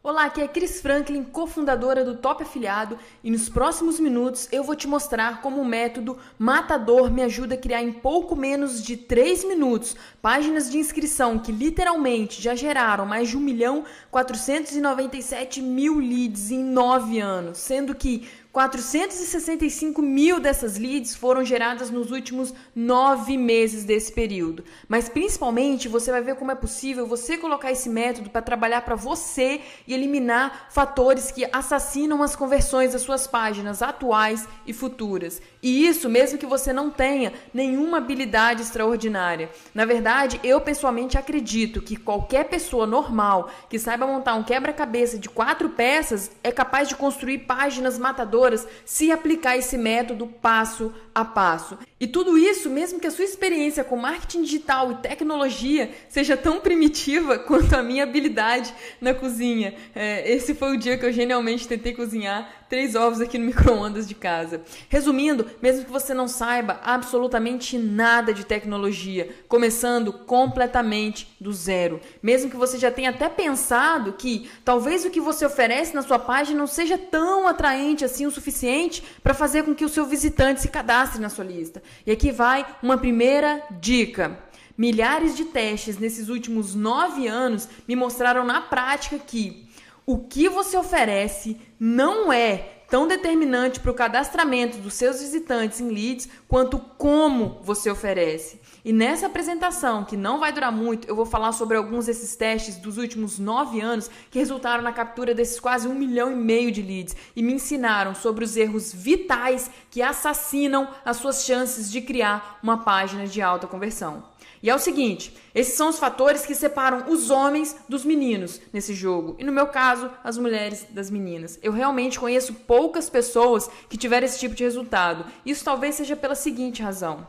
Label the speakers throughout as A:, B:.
A: Olá, aqui é Cris Franklin, cofundadora do Top Afiliado, e nos próximos minutos eu vou te mostrar como o método Matador me ajuda a criar em pouco menos de 3 minutos páginas de inscrição que literalmente já geraram mais de 1.497.000 leads em 9 anos, sendo que 465 mil dessas leads foram geradas nos últimos 9 meses desse período. Mas principalmente você vai ver como é possível você colocar esse método para trabalhar para você e eliminar fatores que assassinam as conversões das suas páginas atuais e futuras. E isso mesmo que você não tenha nenhuma habilidade extraordinária. Na verdade, eu pessoalmente acredito que qualquer pessoa normal que saiba montar um quebra-cabeça de 4 peças é capaz de construir páginas matadoras se aplicar esse método passo a passo. E tudo isso, mesmo que a sua experiência com marketing digital e tecnologia seja tão primitiva quanto a minha habilidade na cozinha. Esse foi o dia que eu genialmente tentei cozinhar 3 ovos aqui no micro-ondas de casa. Resumindo, mesmo que você não saiba absolutamente nada de tecnologia, começando completamente do zero, mesmo que você já tenha até pensado que talvez o que você oferece na sua página não seja tão atraente assim o suficiente para fazer com que o seu visitante se cadastre na sua lista. E aqui vai uma primeira dica. Milhares de testes nesses últimos 9 anos me mostraram na prática que o que você oferece não é tão determinante para o cadastramento dos seus visitantes em leads quanto como você oferece. E nessa apresentação, que não vai durar muito, eu vou falar sobre alguns desses testes dos últimos 9 anos que resultaram na captura desses quase 1,5 milhão de leads e me ensinaram sobre os erros vitais que assassinam as suas chances de criar uma página de alta conversão. E é o seguinte, esses são os fatores que separam os homens dos meninos nesse jogo. E no meu caso, as mulheres das meninas. Eu realmente conheço poucas pessoas que tiveram esse tipo de resultado. Isso talvez seja pela seguinte razão.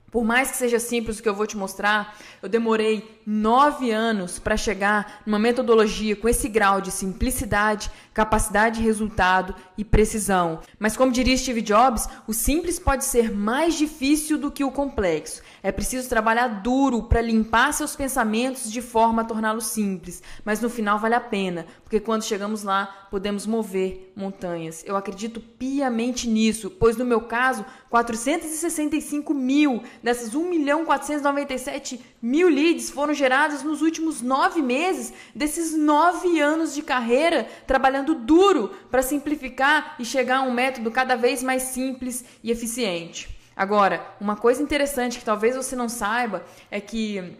A: Por mais que seja simples o que eu vou te mostrar, eu demorei 9 anos para chegar numa metodologia com esse grau de simplicidade, capacidade de resultado e precisão. Mas como diria Steve Jobs, o simples pode ser mais difícil do que o complexo. É preciso trabalhar duro para limpar seus pensamentos de forma a torná-los simples. Mas no final vale a pena, porque quando chegamos lá, podemos mover montanhas. Eu acredito piamente nisso, pois no meu caso, 465 mil dessas 1.497.000 leads foram gerados nos últimos 9 meses desses 9 anos de carreira, trabalhando duro para simplificar e chegar a um método cada vez mais simples e eficiente. Agora, uma coisa interessante que talvez você não saiba é que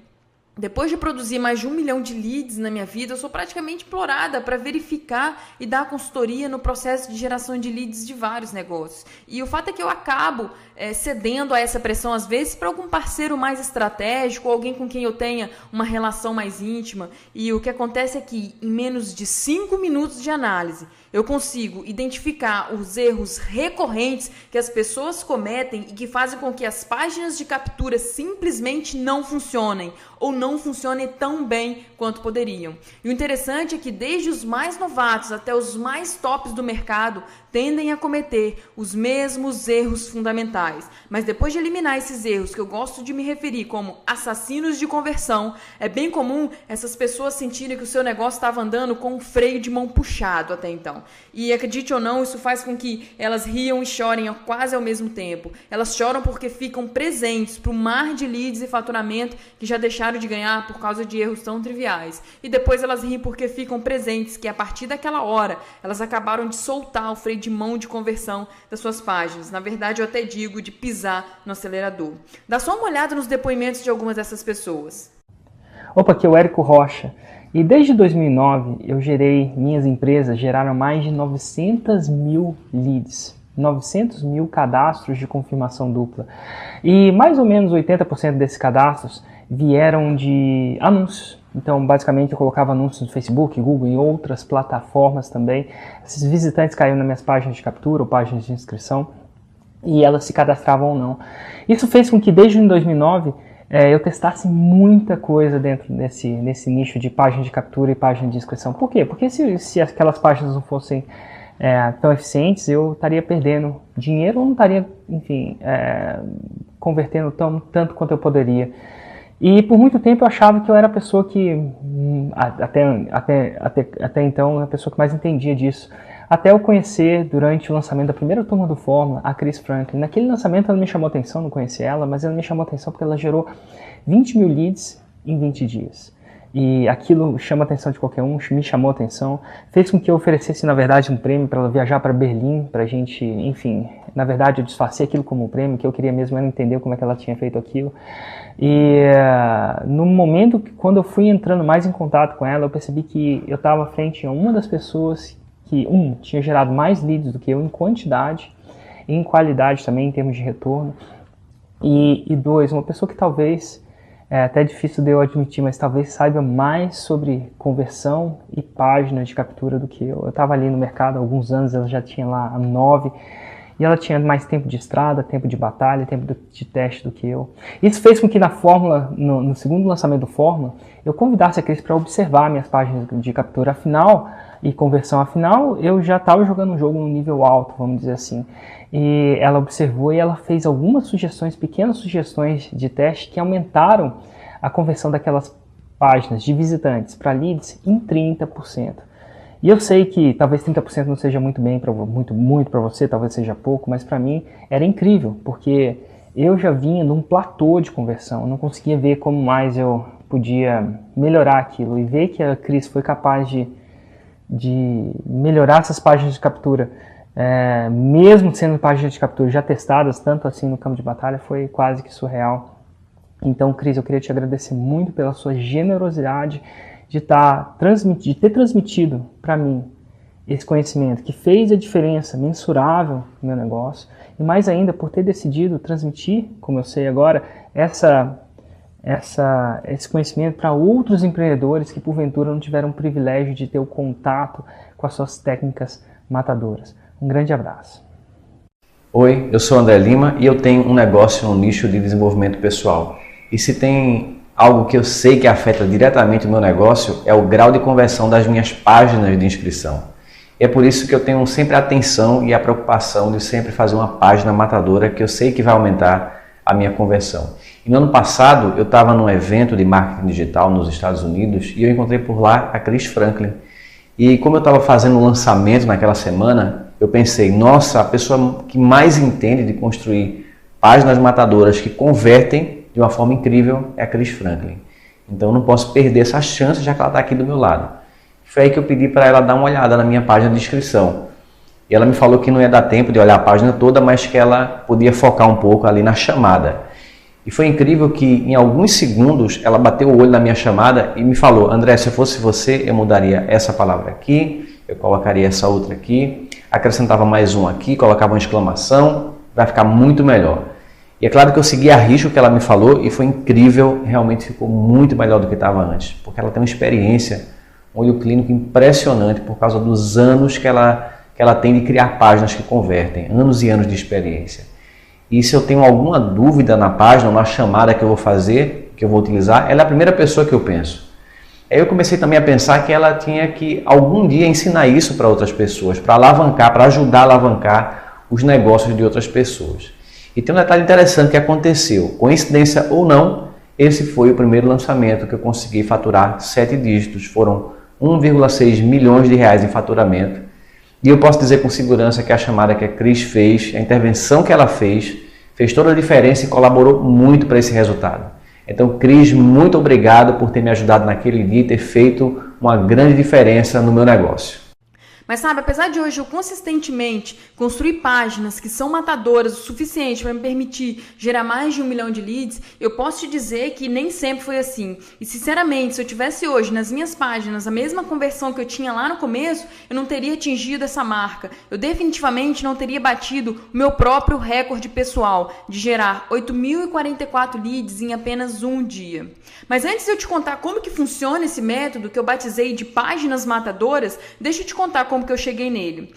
A: depois de produzir mais de 1 milhão de leads na minha vida, eu sou praticamente implorada para verificar e dar consultoria no processo de geração de leads de vários negócios. E o fato é que eu acabo cedendo a essa pressão, às vezes, para algum parceiro mais estratégico, alguém com quem eu tenha uma relação mais íntima. E o que acontece é que, em menos de 5 minutos de análise, eu consigo identificar os erros recorrentes que as pessoas cometem e que fazem com que as páginas de captura simplesmente não funcionem ou não funcionem tão bem quanto poderiam. E o interessante é que desde os mais novatos até os mais tops do mercado tendem a cometer os mesmos erros fundamentais. Mas depois de eliminar esses erros, que eu gosto de me referir como assassinos de conversão, é bem comum essas pessoas sentirem que o seu negócio estava andando com um freio de mão puxado até então. E acredite ou não, isso faz com que elas riam e chorem quase ao mesmo tempo. Elas choram porque ficam presentes para o mar de leads e faturamento que já deixaram de ganhar por causa de erros tão triviais. E depois elas riem porque ficam presentes que a partir daquela hora elas acabaram de soltar o freio de mão de conversão das suas páginas. Na verdade, eu até digo de pisar no acelerador. Dá só uma olhada nos depoimentos de algumas dessas pessoas.
B: Opa, aqui é o Érico Rocha. E desde 2009 eu minhas empresas geraram mais de 900 mil leads. 900 mil cadastros de confirmação dupla. E mais ou menos 80% desses cadastros vieram de anúncios. Então, basicamente, eu colocava anúncios no Facebook, Google e outras plataformas também. Esses visitantes caíam nas minhas páginas de captura ou páginas de inscrição e elas se cadastravam ou não. Isso fez com que, desde 2009, eu testasse muita coisa dentro nesse nicho de página de captura e página de inscrição. Por quê? Porque se aquelas páginas não fossem tão eficientes, eu estaria perdendo dinheiro ou não estaria, enfim, convertendo tanto quanto eu poderia. E por muito tempo eu achava que eu era a pessoa que, até então, a pessoa que mais entendia disso. Até eu conhecer, durante o lançamento da primeira turma do Fórmula, a Cris Franklin. Naquele lançamento ela me chamou a atenção, não conheci ela, mas ela me chamou a atenção porque ela gerou 20 mil leads em 20 dias. E aquilo chama a atenção de qualquer um, me chamou a atenção, fez com que eu oferecesse, na verdade, um prêmio para ela viajar para Berlim, para a gente, enfim, na verdade eu disfarcei aquilo como um prêmio, que eu queria mesmo era entender como é que ela tinha feito aquilo. E no momento que, quando eu fui entrando mais em contato com ela, eu percebi que eu estava frente a uma das pessoas que, tinha gerado mais leads do que eu em quantidade, e em qualidade também, em termos de retorno, e dois, uma pessoa que talvez... É até difícil de eu admitir, mas talvez saiba mais sobre conversão e páginas de captura do que eu. Eu estava ali no mercado há alguns anos, ela já tinha lá 9, e ela tinha mais tempo de estrada, tempo de batalha, tempo de teste do que eu. Isso fez com que na Fórmula, no segundo lançamento do Fórmula, eu convidasse a Cris para observar minhas páginas de captura afinal e conversão afinal. Eu já estava jogando um jogo no nível alto, vamos dizer assim. E ela observou e ela fez algumas sugestões, pequenas sugestões de teste que aumentaram a conversão daquelas páginas de visitantes para leads em 30%. E eu sei que talvez 30% não seja muito para você, talvez seja pouco, mas para mim era incrível, porque eu já vinha num platô de conversão, eu não conseguia ver como mais eu podia melhorar aquilo, e ver que a Cris foi capaz de melhorar essas páginas de captura, mesmo sendo páginas de captura já testadas, tanto assim no campo de batalha, foi quase que surreal. Então, Cris, eu queria te agradecer muito pela sua generosidade de ter transmitido para mim esse conhecimento, que fez a diferença mensurável no meu negócio, e mais ainda por ter decidido transmitir, como eu sei agora, esse conhecimento para outros empreendedores que porventura não tiveram o privilégio de ter o contato com as suas técnicas matadoras. Um grande abraço.
C: Oi, eu sou André Lima e eu tenho um negócio no nicho de desenvolvimento pessoal. E se tem algo que eu sei que afeta diretamente o meu negócio, é o grau de conversão das minhas páginas de inscrição. É por isso que eu tenho sempre a atenção e a preocupação de sempre fazer uma página matadora que eu sei que vai aumentar a minha conversão. E no ano passado eu estava num evento de marketing digital nos Estados Unidos e eu encontrei por lá a Cris Franklin. E como eu estava fazendo o lançamento naquela semana, eu pensei, nossa, a pessoa que mais entende de construir páginas matadoras que convertem de uma forma incrível é a Cris Franklin. Então eu não posso perder essa chance, já que ela está aqui do meu lado. Foi aí que eu pedi para ela dar uma olhada na minha página de inscrição. E ela me falou que não ia dar tempo de olhar a página toda, mas que ela podia focar um pouco ali na chamada. E foi incrível que em alguns segundos ela bateu o olho na minha chamada e me falou, André, se eu fosse você, eu mudaria essa palavra aqui, eu colocaria essa outra aqui, acrescentava mais um aqui, colocava uma exclamação, vai ficar muito melhor. E é claro que eu segui a risca o que ela me falou e foi incrível, realmente ficou muito melhor do que estava antes, porque ela tem uma experiência, um olho clínico impressionante por causa dos anos que ela tem de criar páginas que convertem, anos e anos de experiência. E se eu tenho alguma dúvida na página, na chamada que eu vou fazer, que eu vou utilizar, ela é a primeira pessoa que eu penso. Aí eu comecei também a pensar que ela tinha que algum dia ensinar isso para outras pessoas, para alavancar, para ajudar a alavancar os negócios de outras pessoas. E tem um detalhe interessante que aconteceu, coincidência ou não, esse foi o primeiro lançamento que eu consegui faturar 7 dígitos, foram 1,6 milhões de reais em faturamento. E eu posso dizer com segurança que a chamada que a Cris fez, a intervenção que ela fez toda a diferença e colaborou muito para esse resultado. Então, Cris, muito obrigado por ter me ajudado naquele dia e ter feito uma grande diferença no meu negócio.
A: Mas sabe, apesar de hoje eu consistentemente construir páginas que são matadoras o suficiente para me permitir gerar mais de 1 milhão de leads, eu posso te dizer que nem sempre foi assim. E sinceramente, se eu tivesse hoje nas minhas páginas a mesma conversão que eu tinha lá no começo, eu não teria atingido essa marca. Eu definitivamente não teria batido o meu próprio recorde pessoal de gerar 8.044 leads em apenas um dia. Mas antes de eu te contar como que funciona esse método que eu batizei de páginas matadoras, deixa eu te contar como que eu cheguei nele.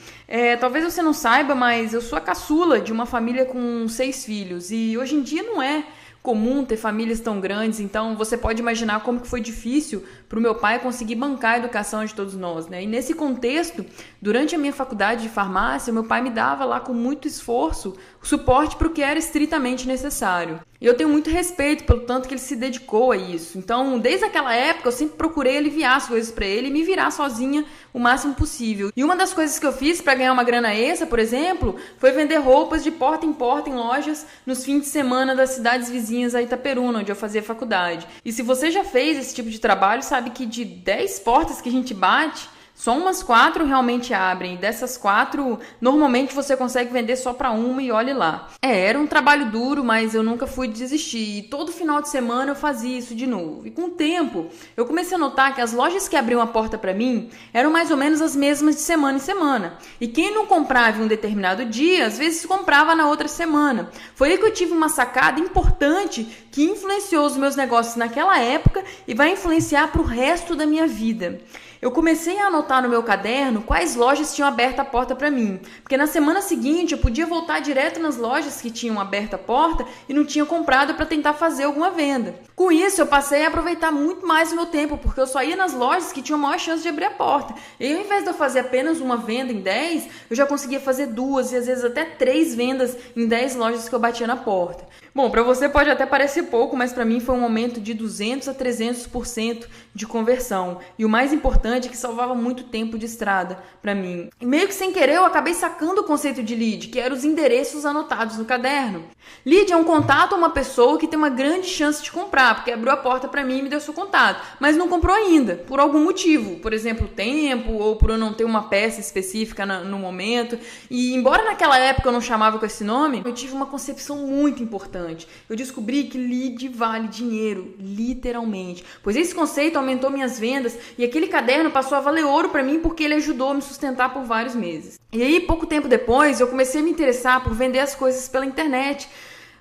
A: Talvez você não saiba, mas eu sou a caçula de uma família com 6 filhos e hoje em dia não é comum ter famílias tão grandes, então você pode imaginar como que foi difícil para o meu pai conseguir bancar a educação de todos nós, né? E nesse contexto, durante a minha faculdade de farmácia, meu pai me dava lá com muito esforço o suporte para o que era estritamente necessário. E eu tenho muito respeito pelo tanto que ele se dedicou a isso. Então, desde aquela época, eu sempre procurei aliviar as coisas para ele e me virar sozinha o máximo possível. E uma das coisas que eu fiz para ganhar uma grana extra, por exemplo, foi vender roupas de porta em porta em lojas nos fins de semana das cidades vizinhas a Itaperuna, onde eu fazia faculdade. E se você já fez esse tipo de trabalho, sabe que de 10 portas que a gente bate, só umas 4 realmente abrem. E dessas 4, normalmente você consegue vender só para uma e olhe lá. Era um trabalho duro, mas eu nunca fui desistir. E todo final de semana eu fazia isso de novo. E com o tempo, eu comecei a notar que as lojas que abriam a porta para mim eram mais ou menos as mesmas de semana em semana. E quem não comprava em um determinado dia, às vezes comprava na outra semana. Foi aí que eu tive uma sacada importante que influenciou os meus negócios naquela época e vai influenciar para o resto da minha vida. Eu comecei a anotar no meu caderno quais lojas tinham aberto a porta para mim, porque na semana seguinte eu podia voltar direto nas lojas que tinham aberto a porta e não tinha comprado para tentar fazer alguma venda. Com isso, eu passei a aproveitar muito mais o meu tempo, porque eu só ia nas lojas que tinham maior chance de abrir a porta. E ao invés de eu fazer apenas uma venda em 10, eu já conseguia fazer 2 e às vezes até 3 vendas em 10 lojas que eu batia na porta. Bom, para você pode até parecer pouco, mas para mim foi um aumento de 200 a 300% de conversão. E o mais importante é que salvava muito tempo de estrada para mim. E meio que sem querer eu acabei sacando o conceito de lead, que eram os endereços anotados no caderno. Lead é um contato a uma pessoa que tem uma grande chance de comprar, porque abriu a porta para mim e me deu seu contato, mas não comprou ainda, por algum motivo. Por exemplo, tempo, ou por eu não ter uma peça específica no momento. E embora naquela época eu não chamava com esse nome, eu tive uma concepção muito importante. Eu descobri que lead vale dinheiro, literalmente. Pois esse conceito aumentou minhas vendas e aquele caderno passou a valer ouro para mim porque ele ajudou a me sustentar por vários meses. E aí, pouco tempo depois, eu comecei a me interessar por vender as coisas pela internet.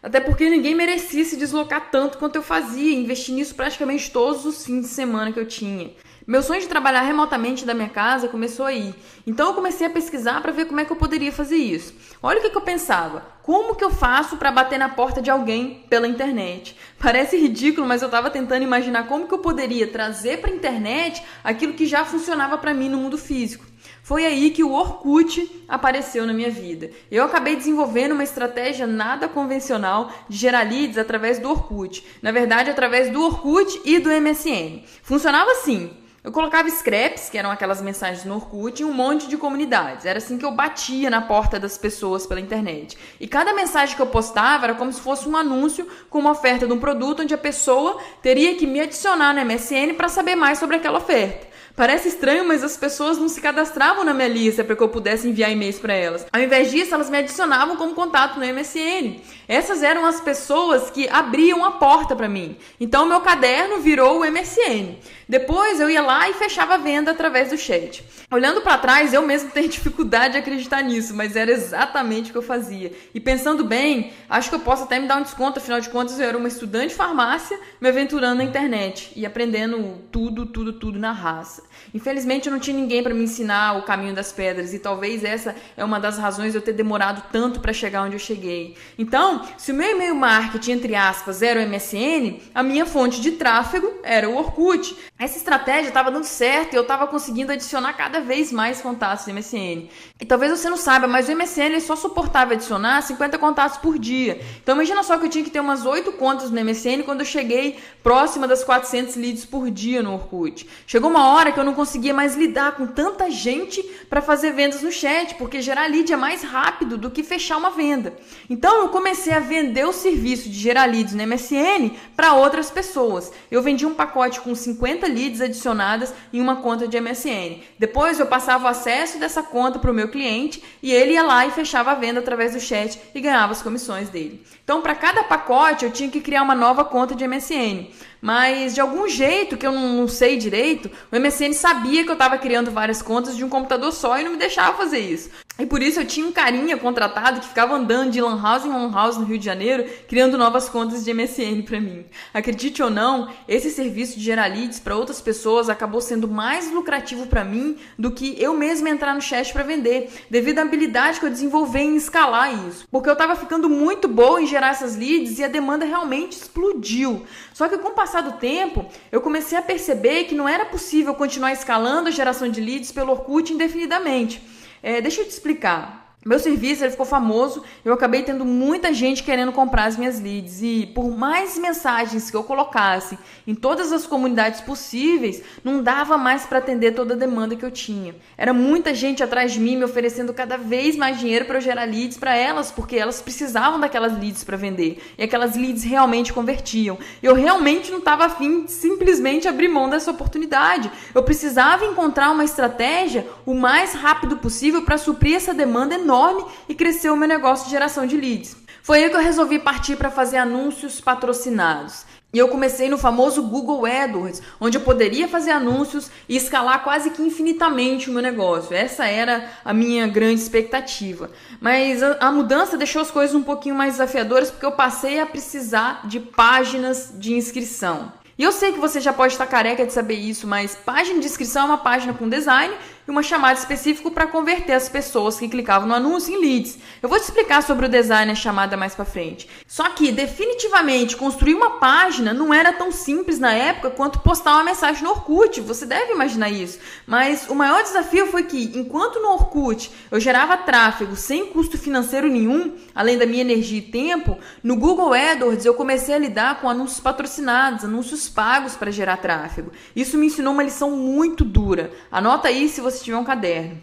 A: Até porque ninguém merecia se deslocar tanto quanto eu fazia, investi nisso praticamente todos os fins de semana que eu tinha. Meu sonho de trabalhar remotamente da minha casa começou aí. Então eu comecei a pesquisar para ver como é que eu poderia fazer isso. Olha o que eu pensava. Como que eu faço para bater na porta de alguém pela internet? Parece ridículo, mas eu estava tentando imaginar como que eu poderia trazer para a internet aquilo que já funcionava para mim no mundo físico. Foi aí que o Orkut apareceu na minha vida. Eu acabei desenvolvendo uma estratégia nada convencional de gerar leads através do Orkut. Na verdade, através do Orkut e do MSN. Funcionava assim. Eu colocava scraps, que eram aquelas mensagens no Orkut, em um monte de comunidades. Era assim que eu batia na porta das pessoas pela internet. E cada mensagem que eu postava era como se fosse um anúncio com uma oferta de um produto onde a pessoa teria que me adicionar no MSN para saber mais sobre aquela oferta. Parece estranho, mas as pessoas não se cadastravam na minha lista para que eu pudesse enviar e-mails para elas. Ao invés disso, elas me adicionavam como contato no MSN. Essas eram as pessoas que abriam a porta para mim. Então, o meu caderno virou o MSN. Depois, eu ia lá e fechava a venda através do chat. Olhando para trás, eu mesmo tenho dificuldade de acreditar nisso, mas era exatamente o que eu fazia. E pensando bem, acho que eu posso até me dar um desconto, afinal de contas, eu era uma estudante de farmácia me aventurando na internet e aprendendo tudo na raça. Infelizmente, eu não tinha ninguém para me ensinar o caminho das pedras e talvez essa é uma das razões de eu ter demorado tanto para chegar onde eu cheguei. Então, se o meu e-mail marketing, entre aspas, era o MSN, a minha fonte de tráfego era o Orkut. Essa estratégia estava dando certo e eu estava conseguindo adicionar cada vez mais contatos no MSN. E talvez você não saiba, mas o MSN ele só suportava adicionar 50 contatos por dia. Então imagina só que eu tinha que ter umas 8 contas no MSN quando eu cheguei próxima das 400 leads por dia no Orkut. Chegou uma hora que eu não conseguia mais lidar com tanta gente para fazer vendas no chat, porque gerar lead é mais rápido do que fechar uma venda. Então eu comecei a vender o serviço de gerar leads no MSN para outras pessoas. Eu vendi um pacote com 50 leads adicionadas em uma conta de MSN. Depois eu passava o acesso dessa conta para o meu cliente e ele ia lá e fechava a venda através do chat e ganhava as comissões dele. Então, para cada pacote, eu tinha que criar uma nova conta de MSN. Mas, de algum jeito, que eu não sei direito, o MSN sabia que eu estava criando várias contas de um computador só e não me deixava fazer isso. E por isso eu tinha um carinha contratado que ficava andando de lan house em lan house no Rio de Janeiro, criando novas contas de MSN para mim. Acredite ou não, esse serviço de gerar leads para outras pessoas acabou sendo mais lucrativo para mim do que eu mesma entrar no chat para vender, devido à habilidade que eu desenvolvi em escalar isso. Porque eu estava ficando muito boa em gerar essas leads e a demanda realmente explodiu. Só que com o passar do tempo, eu comecei a perceber que não era possível continuar escalando a geração de leads pelo Orkut indefinidamente. Deixa eu te explicar. Meu serviço ele ficou famoso, eu acabei tendo muita gente querendo comprar as minhas leads e por mais mensagens que eu colocasse em todas as comunidades possíveis, não dava mais para atender toda a demanda que eu tinha. Era muita gente atrás de mim me oferecendo cada vez mais dinheiro para eu gerar leads para elas, porque elas precisavam daquelas leads para vender e aquelas leads realmente convertiam. Eu realmente não estava afim de simplesmente abrir mão dessa oportunidade. Eu precisava encontrar uma estratégia o mais rápido possível para suprir essa demanda enorme e crescer o meu negócio de geração de leads. Foi aí que eu resolvi partir para fazer anúncios patrocinados. E eu comecei no famoso Google AdWords, onde eu poderia fazer anúncios e escalar quase que infinitamente o meu negócio. Essa era a minha grande expectativa. Mas a mudança deixou as coisas um pouquinho mais desafiadoras porque eu passei a precisar de páginas de inscrição. E eu sei que você já pode estar careca de saber isso, mas página de inscrição é uma página com design e uma chamada específica para converter as pessoas que clicavam no anúncio em leads. Eu vou te explicar sobre o design e a chamada mais para frente. Só que, definitivamente, construir uma página não era tão simples na época quanto postar uma mensagem no Orkut. Você deve imaginar isso. Mas o maior desafio foi que, enquanto no Orkut eu gerava tráfego sem custo financeiro nenhum, além da minha energia e tempo, no Google AdWords eu comecei a lidar com anúncios patrocinados, anúncios pagos para gerar tráfego. Isso me ensinou uma lição muito dura. Anota aí se você tiver um caderno.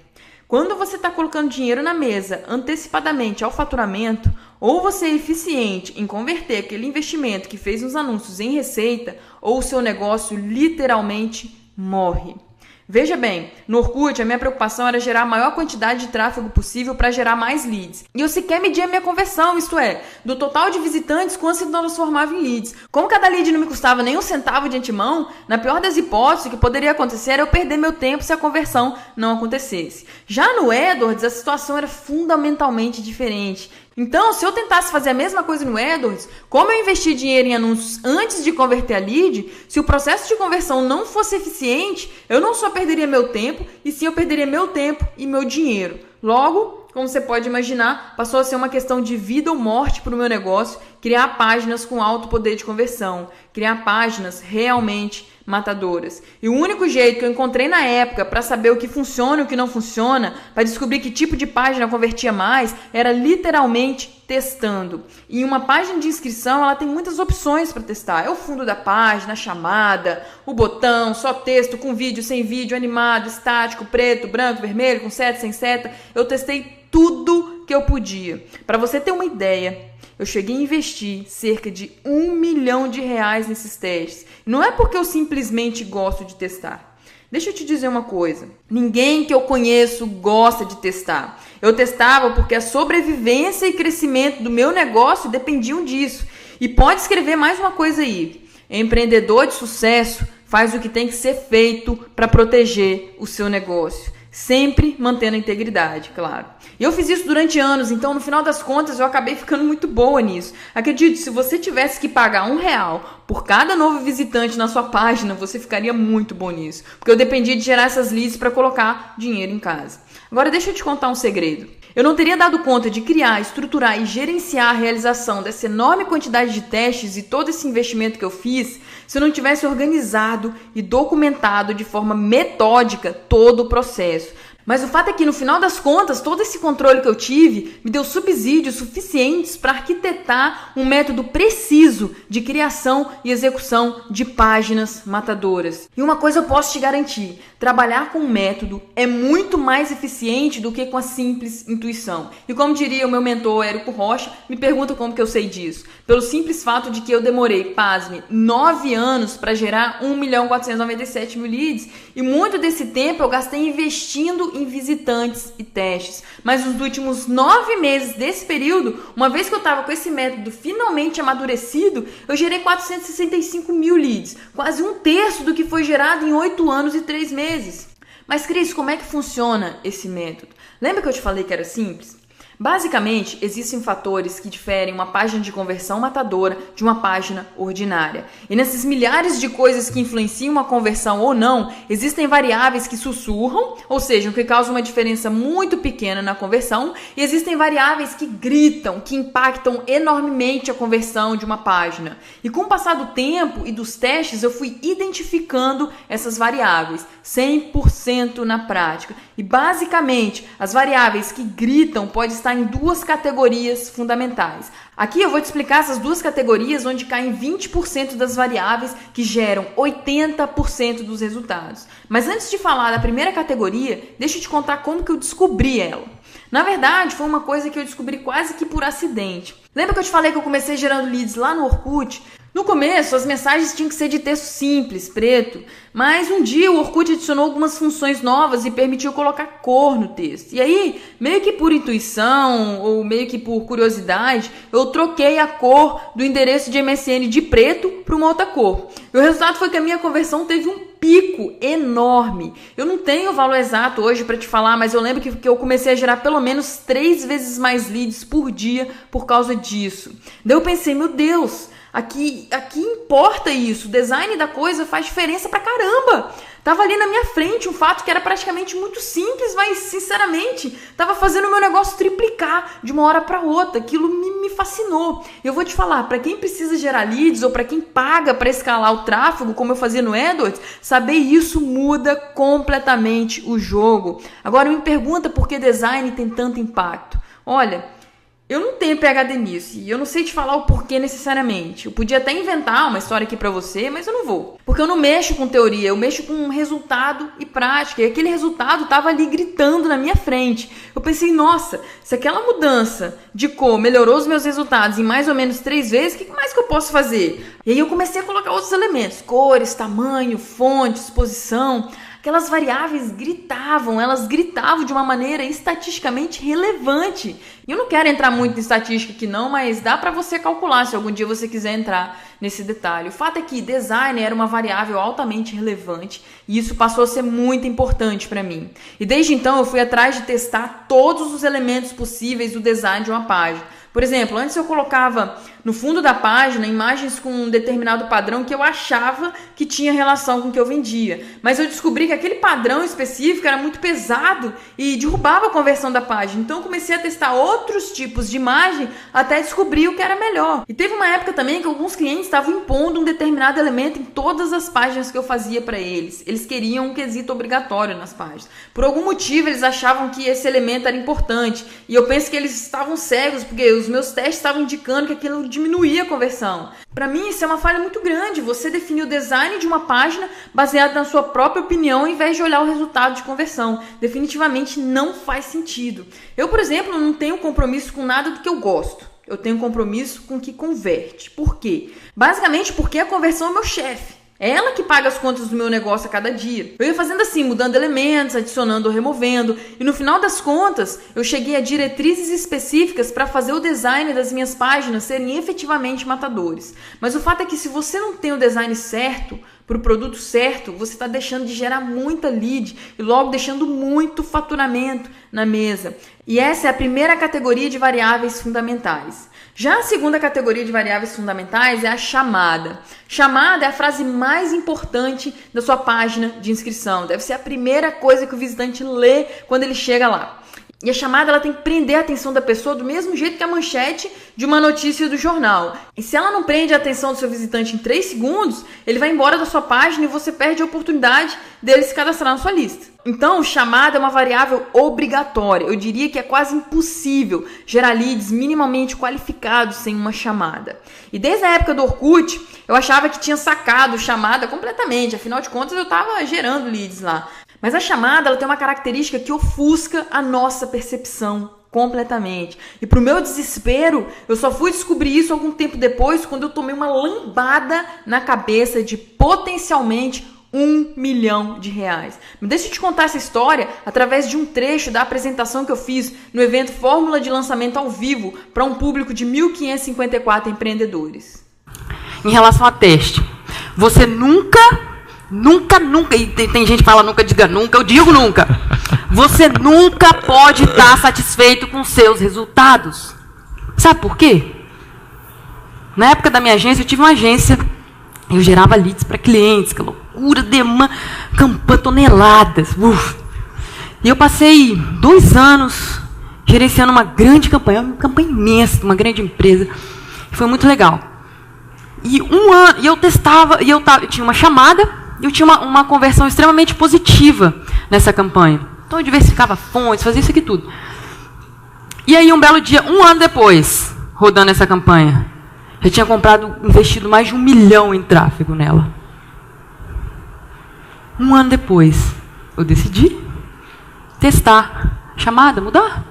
A: Quando você está colocando dinheiro na mesa antecipadamente ao faturamento, ou você é eficiente em converter aquele investimento que fez nos anúncios em receita, ou o seu negócio literalmente morre. Veja bem, no Orkut a minha preocupação era gerar a maior quantidade de tráfego possível para gerar mais leads. E eu sequer media a minha conversão, isto é, do total de visitantes, quanto se transformava em leads. Como cada lead não me custava nem um centavo de antemão, na pior das hipóteses, o que poderia acontecer era eu perder meu tempo se a conversão não acontecesse. Já no AdWords, a situação era fundamentalmente diferente. Então, se eu tentasse fazer a mesma coisa no AdWords, como eu investi dinheiro em anúncios antes de converter a lead, se o processo de conversão não fosse eficiente, eu não só perderia meu tempo, e sim eu perderia meu tempo e meu dinheiro. Logo, como você pode imaginar, passou a ser uma questão de vida ou morte para o meu negócio, criar páginas com alto poder de conversão, criar páginas realmente matadoras. E o único jeito que eu encontrei na época para saber o que funciona e o que não funciona, para descobrir que tipo de página convertia mais, era literalmente testando. E uma página de inscrição, ela tem muitas opções para testar. É o fundo da página, a chamada, o botão, só texto, com vídeo, sem vídeo, animado, estático, preto, branco, vermelho, com seta, sem seta. Eu testei tudo que eu podia. Para você ter uma ideia, eu cheguei a investir cerca de R$1 milhão nesses testes. Não é porque eu simplesmente gosto de testar. Deixa eu te dizer uma coisa. Ninguém que eu conheço gosta de testar. Eu testava porque a sobrevivência e crescimento do meu negócio dependiam disso. E pode escrever mais uma coisa aí. Empreendedor de sucesso faz o que tem que ser feito para proteger o seu negócio. Sempre mantendo a integridade, claro. E eu fiz isso durante anos, então no final das contas eu acabei ficando muito boa nisso. Acredite, se você tivesse que pagar R$1 por cada novo visitante na sua página, você ficaria muito bom nisso. Porque eu dependia de gerar essas leads para colocar dinheiro em casa. Agora deixa eu te contar um segredo. Eu não teria dado conta de criar, estruturar e gerenciar a realização dessa enorme quantidade de testes e todo esse investimento que eu fiz se eu não tivesse organizado e documentado de forma metódica todo o processo. Mas o fato é que, no final das contas, todo esse controle que eu tive me deu subsídios suficientes para arquitetar um método preciso de criação e execução de páginas matadoras. E uma coisa eu posso te garantir, trabalhar com um método é muito mais eficiente do que com a simples intuição. E como diria o meu mentor, Érico Rocha, me pergunta como que eu sei disso. Pelo simples fato de que eu demorei, pasme, 9 anos para gerar 1.497.000 leads e muito desse tempo eu gastei investindo em visitantes e testes. Mas nos últimos 9 meses desse período, uma vez que eu estava com esse método finalmente amadurecido, eu gerei 465.000 leads, quase 1/3 do que foi gerado em 8 anos e 3 meses. Mas Cris, como é que funciona esse método? Lembra que eu te falei que era simples? Basicamente, existem fatores que diferem uma página de conversão matadora de uma página ordinária. E nesses milhares de coisas que influenciam uma conversão ou não, existem variáveis que sussurram, ou seja, que causam uma diferença muito pequena na conversão, e existem variáveis que gritam, que impactam enormemente a conversão de uma página. E com o passar do tempo e dos testes, eu fui identificando essas variáveis, 100% na prática. E basicamente, as variáveis que gritam podem estar em duas categorias fundamentais. Aqui eu vou te explicar essas duas categorias onde caem 20% das variáveis que geram 80% dos resultados. Mas antes de falar da primeira categoria, deixa eu te contar como que eu descobri ela. Na verdade, foi uma coisa que eu descobri quase que por acidente. Lembra que eu te falei que eu comecei gerando leads lá no Orkut? No começo, as mensagens tinham que ser de texto simples, preto, mas um dia o Orkut adicionou algumas funções novas e permitiu colocar cor no texto. E aí, meio que por intuição ou meio que por curiosidade, eu troquei a cor do endereço de MSN de preto para uma outra cor. E o resultado foi que a minha conversão teve um pico enorme. Eu não tenho o valor exato hoje para te falar, mas eu lembro que eu comecei a gerar pelo menos 3 vezes mais leads por dia por causa disso. Daí eu pensei, meu Deus, aqui importa isso, o design da coisa faz diferença pra caramba. Tava ali na minha frente um fato que era praticamente muito simples, mas sinceramente tava fazendo o meu negócio triplicar de uma hora para outra. Aquilo me fascinou. Eu vou te falar, para quem precisa gerar leads ou para quem paga para escalar o tráfego, como eu fazia no AdWords, saber isso muda completamente o jogo. Agora me pergunta por que design tem tanto impacto. Olha, eu não tenho PhD nisso e eu não sei te falar o porquê necessariamente. Eu podia até inventar uma história aqui pra você, mas eu não vou. Porque eu não mexo com teoria, eu mexo com resultado e prática. E aquele resultado tava ali gritando na minha frente. Eu pensei, nossa, se aquela mudança de cor melhorou os meus resultados em mais ou menos 3 vezes, o que mais que eu posso fazer? E aí eu comecei a colocar outros elementos, cores, tamanho, fonte, exposição. Aquelas variáveis elas gritavam de uma maneira estatisticamente relevante. E eu não quero entrar muito em estatística aqui não, mas dá para você calcular se algum dia você quiser entrar nesse detalhe. O fato é que design era uma variável altamente relevante e isso passou a ser muito importante para mim. E desde então eu fui atrás de testar todos os elementos possíveis do design de uma página. Por exemplo, antes eu colocava no fundo da página imagens com um determinado padrão que eu achava que tinha relação com o que eu vendia. Mas eu descobri que aquele padrão específico era muito pesado e derrubava a conversão da página. Então eu comecei a testar outros tipos de imagem até descobrir o que era melhor. E teve uma época também que alguns clientes estavam impondo um determinado elemento em todas as páginas que eu fazia para eles. Eles queriam um quesito obrigatório nas páginas. Por algum motivo eles achavam que esse elemento era importante. E eu penso que eles estavam cegos porque os meus testes estavam indicando que aquilo diminuía a conversão. Para mim, isso é uma falha muito grande. Você definir o design de uma página baseado na sua própria opinião, ao invés de olhar o resultado de conversão. Definitivamente não faz sentido. Eu, por exemplo, não tenho compromisso com nada do que eu gosto. Eu tenho compromisso com o que converte. Por quê? Basicamente porque a conversão é meu chefe. É ela que paga as contas do meu negócio a cada dia. Eu ia fazendo assim, mudando elementos, adicionando ou removendo. E no final das contas, eu cheguei a diretrizes específicas para fazer o design das minhas páginas serem efetivamente matadores. Mas o fato é que se você não tem o design certo, para o produto certo, você está deixando de gerar muita lead e logo deixando muito faturamento na mesa. E essa é a primeira categoria de variáveis fundamentais. Já a segunda categoria de variáveis fundamentais é a chamada. Chamada é a frase mais importante da sua página de inscrição. Deve ser a primeira coisa que o visitante lê quando ele chega lá. E a chamada ela tem que prender a atenção da pessoa do mesmo jeito que a manchete de uma notícia do jornal. E se ela não prende a atenção do seu visitante em 3 segundos, ele vai embora da sua página e você perde a oportunidade dele se cadastrar na sua lista. Então, chamada é uma variável obrigatória. Eu diria que é quase impossível gerar leads minimamente qualificados sem uma chamada. E desde a época do Orkut, eu achava que tinha sacado chamada completamente. Afinal de contas, eu estava gerando leads lá. Mas a chamada ela tem uma característica que ofusca a nossa percepção completamente. E pro meu desespero, eu só fui descobrir isso algum tempo depois, quando eu tomei uma lambada na cabeça de potencialmente R$1 milhão. Mas deixa eu te contar essa história através de um trecho da apresentação que eu fiz no evento Fórmula de Lançamento ao Vivo para um público de 1.554 empreendedores.
D: Em relação a teste, você nunca Nunca, e tem gente que fala nunca, diga nunca, eu digo nunca. Você nunca pode estar satisfeito com seus resultados. Sabe por quê? Na época da minha agência, eu tive uma agência, eu gerava leads para clientes, que loucura, demanda, campanha, toneladas. E eu passei 2 anos gerenciando uma grande campanha, uma campanha imensa, uma grande empresa. Foi muito legal. E eu testava, eu tinha uma chamada, eu tinha uma conversão extremamente positiva nessa campanha. Então eu diversificava fontes, fazia isso aqui tudo. E aí um belo dia, 1 ano depois, rodando essa campanha, eu tinha investido mais de 1 milhão em tráfego nela. 1 ano depois, eu decidi testar. Chamada, mudar.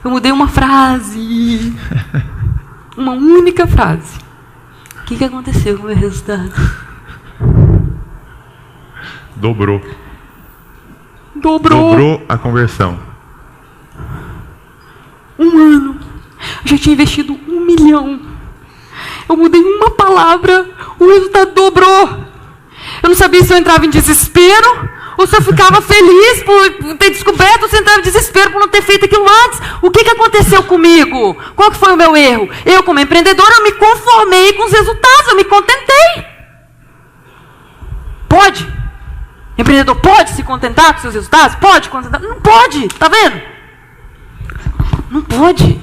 D: Eu mudei uma frase. Uma única frase. O que aconteceu com o meu resultado?
E: Dobrou a conversão.
D: 1 ano. Eu já tinha investido 1 milhão. Eu mudei uma palavra, o resultado dobrou. Eu não sabia se eu entrava em desespero ou se eu ficava feliz por ter descoberto, ou se eu entrava em desespero por não ter feito aquilo antes. O que aconteceu comigo? Qual que foi o meu erro? Eu, como empreendedora, eu me conformei com os resultados, eu me contentei. Pode? Empreendedor pode se contentar com seus resultados? Pode contentar? Não pode, tá vendo? Não pode.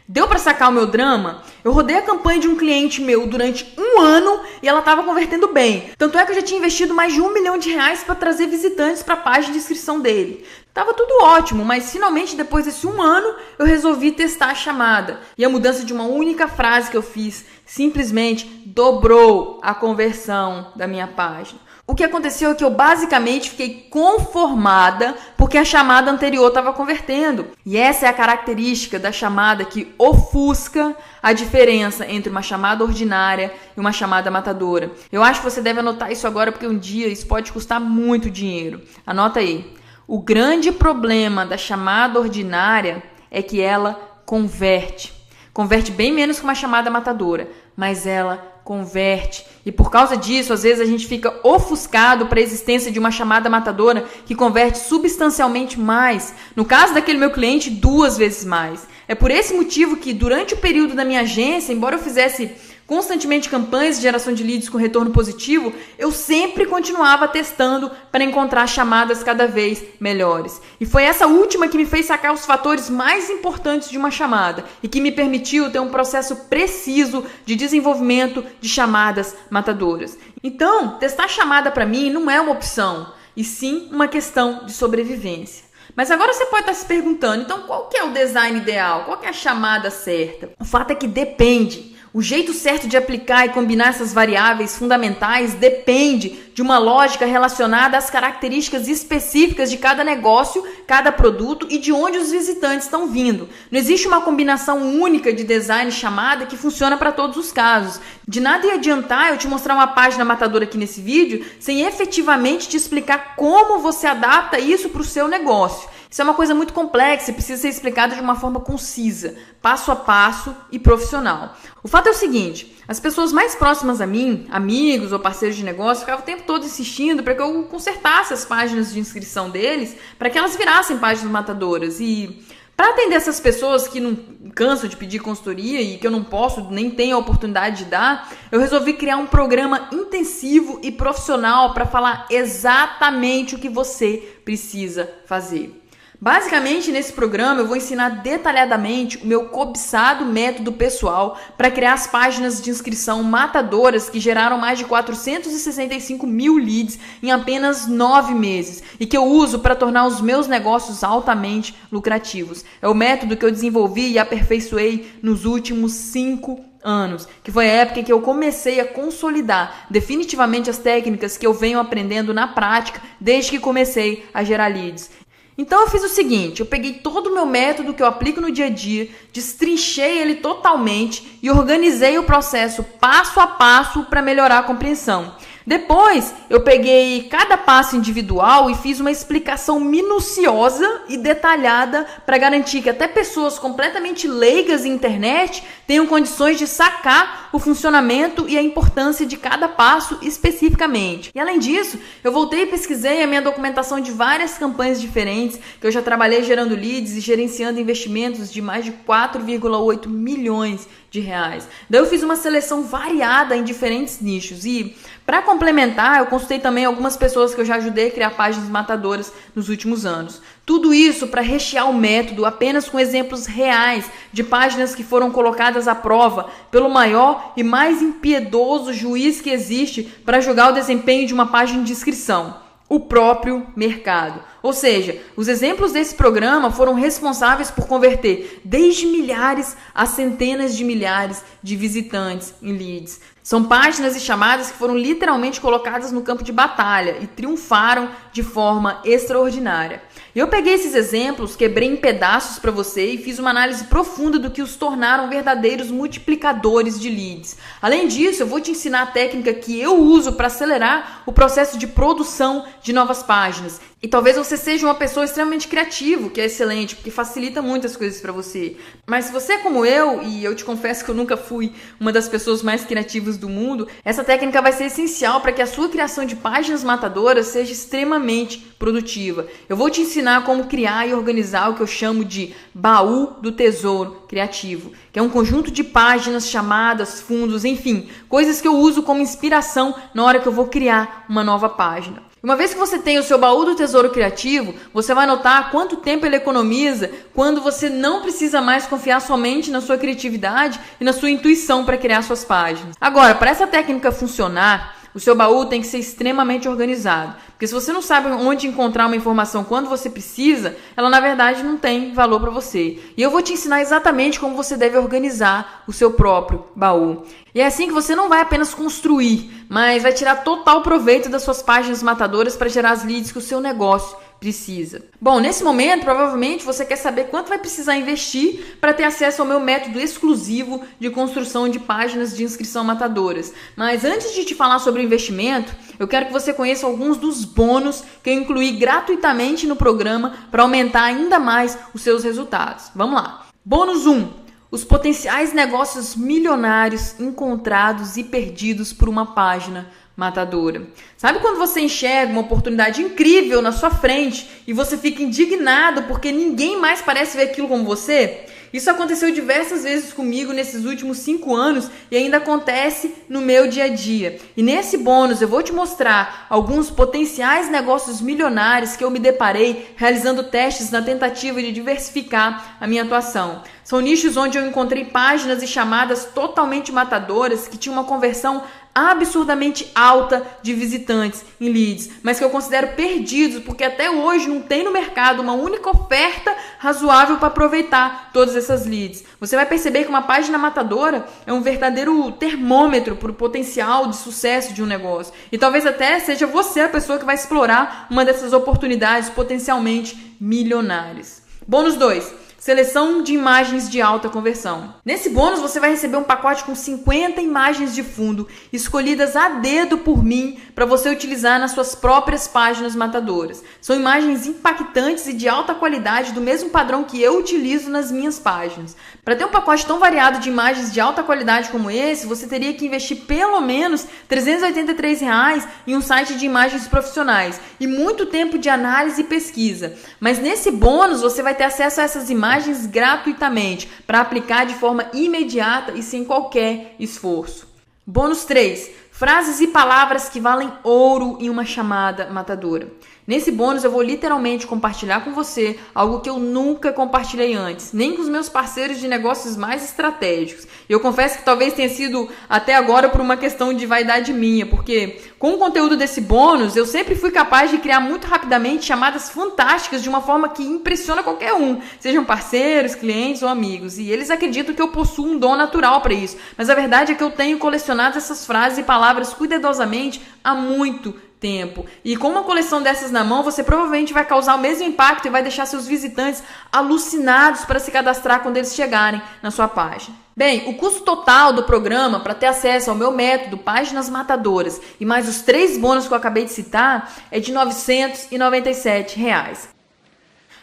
A: Deu para sacar o meu drama? Eu rodei a campanha de um cliente meu durante 1 ano e ela estava convertendo bem. Tanto é que eu já tinha investido mais de R$1 milhão para trazer visitantes para a página de inscrição dele. Tava tudo ótimo, mas finalmente depois desse 1 ano eu resolvi testar a chamada. E a mudança de uma única frase que eu fiz simplesmente dobrou a conversão da minha página. O que aconteceu é que eu basicamente fiquei conformada porque a chamada anterior estava convertendo. E essa é a característica da chamada que ofusca a diferença entre uma chamada ordinária e uma chamada matadora. Eu acho que você deve anotar isso agora porque um dia isso pode custar muito dinheiro. Anota aí. O grande problema da chamada ordinária é que ela converte. Converte bem menos que uma chamada matadora, mas ela converte. E por causa disso, às vezes a gente fica ofuscado para a existência de uma chamada matadora que converte substancialmente mais. No caso daquele meu cliente, 2 vezes mais. É por esse motivo que durante o período da minha agência, embora eu fizesse constantemente campanhas de geração de leads com retorno positivo, eu sempre continuava testando para encontrar chamadas cada vez melhores. E foi essa última que me fez sacar os fatores mais importantes de uma chamada e que me permitiu ter um processo preciso de desenvolvimento de chamadas matadoras. Então, testar chamada para mim não é uma opção, e sim uma questão de sobrevivência. Mas agora você pode estar se perguntando, então qual que é o design ideal? Qual que é a chamada certa? O fato é que depende. O jeito certo de aplicar e combinar essas variáveis fundamentais depende de uma lógica relacionada às características específicas de cada negócio, cada produto e de onde os visitantes estão vindo. Não existe uma combinação única de design e chamada que funciona para todos os casos. De nada ia adiantar eu te mostrar uma página matadora aqui nesse vídeo sem efetivamente te explicar como você adapta isso para o seu negócio. Isso é uma coisa muito complexa e precisa ser explicada de uma forma concisa, passo a passo e profissional. O fato é o seguinte, as pessoas mais próximas a mim, amigos ou parceiros de negócio, ficavam o tempo todo insistindo para que eu consertasse as páginas de inscrição deles, para que elas virassem páginas matadoras. E para atender essas pessoas que não cansam de pedir consultoria e que eu não posso, nem tenho a oportunidade de dar, eu resolvi criar um programa intensivo e profissional para falar exatamente o que você precisa fazer. Basicamente, nesse programa eu vou ensinar detalhadamente o meu cobiçado método pessoal para criar as páginas de inscrição matadoras que geraram mais de 465 mil leads em apenas 9 meses e que eu uso para tornar os meus negócios altamente lucrativos. É o método que eu desenvolvi e aperfeiçoei nos últimos 5 anos, que foi a época em que eu comecei a consolidar definitivamente as técnicas que eu venho aprendendo na prática desde que comecei a gerar leads. Então eu fiz o seguinte, eu peguei todo o meu método que eu aplico no dia a dia, destrinchei ele totalmente e organizei o processo passo a passo para melhorar a compreensão. Depois, eu peguei cada passo individual e fiz uma explicação minuciosa e detalhada para garantir que até pessoas completamente leigas em internet tenham condições de sacar o funcionamento e a importância de cada passo especificamente. E além disso, eu voltei e pesquisei a minha documentação de várias campanhas diferentes, que eu já trabalhei gerando leads e gerenciando investimentos de mais de 4,8 milhões de reais. Daí eu fiz uma seleção variada em diferentes nichos e, para complementar, eu consultei também algumas pessoas que eu já ajudei a criar páginas matadoras nos últimos anos. Tudo isso para rechear o método apenas com exemplos reais de páginas que foram colocadas à prova pelo maior e mais impiedoso juiz que existe para julgar o desempenho de uma página de inscrição: o próprio mercado. Ou seja, os exemplos desse programa foram responsáveis por converter desde milhares a centenas de milhares de visitantes em leads. São páginas e chamadas que foram literalmente colocadas no campo de batalha e triunfaram de forma extraordinária. Eu peguei esses exemplos, quebrei em pedaços para você e fiz uma análise profunda do que os tornaram verdadeiros multiplicadores de leads. Além disso, eu vou te ensinar a técnica que eu uso para acelerar o processo de produção de novas páginas. E talvez você seja uma pessoa extremamente criativa, que é excelente, porque facilita muitas coisas para você. Mas se você é como eu, e eu te confesso que eu nunca fui uma das pessoas mais criativas do mundo, essa técnica vai ser essencial para que a sua criação de páginas matadoras seja extremamente produtiva. Eu vou te ensinar como criar e organizar o que eu chamo de baú do tesouro criativo, que é um conjunto de páginas, chamadas, fundos, enfim, coisas que eu uso como inspiração na hora que eu vou criar uma nova página. Uma vez que você tem o seu baú do tesouro criativo, você vai notar quanto tempo ele economiza quando você não precisa mais confiar somente na sua criatividade e na sua intuição para criar suas páginas. Agora, para essa técnica funcionar, o seu baú tem que ser extremamente organizado. Porque se você não sabe onde encontrar uma informação quando você precisa, ela na verdade não tem valor para você. E eu vou te ensinar exatamente como você deve organizar o seu próprio baú. E é assim que você não vai apenas construir, mas vai tirar total proveito das suas páginas matadoras para gerar as leads que o seu negócio precisa. Bom, nesse momento, provavelmente você quer saber quanto vai precisar investir para ter acesso ao meu método exclusivo de construção de páginas de inscrição matadoras. Mas antes de te falar sobre o investimento, eu quero que você conheça alguns dos bônus que eu incluí gratuitamente no programa para aumentar ainda mais os seus resultados. Vamos lá. Bônus 1. Os potenciais negócios milionários encontrados e perdidos por uma página matadora. Sabe quando você enxerga uma oportunidade incrível na sua frente e você fica indignado porque ninguém mais parece ver aquilo como você? Isso aconteceu diversas vezes comigo nesses últimos 5 anos e ainda acontece no meu dia a dia. E nesse bônus eu vou te mostrar alguns potenciais negócios milionários que eu me deparei realizando testes na tentativa de diversificar a minha atuação. São nichos onde eu encontrei páginas e chamadas totalmente matadoras que tinham uma conversão absurdamente alta de visitantes em leads, mas que eu considero perdidos porque até hoje não tem no mercado uma única oferta razoável para aproveitar todas essas leads. Você vai perceber que uma página matadora é um verdadeiro termômetro para o potencial de sucesso de um negócio. E talvez até seja você a pessoa que vai explorar uma dessas oportunidades potencialmente milionárias. Bônus 2. Seleção de imagens de alta conversão. Nesse bônus você vai receber um pacote com 50 imagens de fundo escolhidas a dedo por mim para você utilizar nas suas próprias páginas matadoras. São imagens impactantes e de alta qualidade do mesmo padrão que eu utilizo nas minhas páginas. Para ter um pacote tão variado de imagens de alta qualidade como esse, você teria que investir pelo menos R$383 em um site de imagens profissionais e muito tempo de análise e pesquisa. Mas nesse bônus você vai ter acesso a essas imagens gratuitamente para aplicar de forma imediata e sem qualquer esforço. Bônus 3. Frases e palavras que valem ouro em uma chamada matadora. Nesse bônus eu vou literalmente compartilhar com você algo que eu nunca compartilhei antes, nem com os meus parceiros de negócios mais estratégicos. E eu confesso que talvez tenha sido até agora por uma questão de vaidade minha, porque com o conteúdo desse bônus eu sempre fui capaz de criar muito rapidamente chamadas fantásticas de uma forma que impressiona qualquer um, sejam parceiros, clientes ou amigos. E eles acreditam que eu possuo um dom natural para isso, mas a verdade é que eu tenho colecionado essas frases e palavras cuidadosamente há muito tempo. E com uma coleção dessas na mão, você provavelmente vai causar o mesmo impacto e vai deixar seus visitantes alucinados para se cadastrar quando eles chegarem na sua página. Bem, o custo total do programa para ter acesso ao meu método Páginas Matadoras e mais os 3 bônus que eu acabei de citar é de R$997.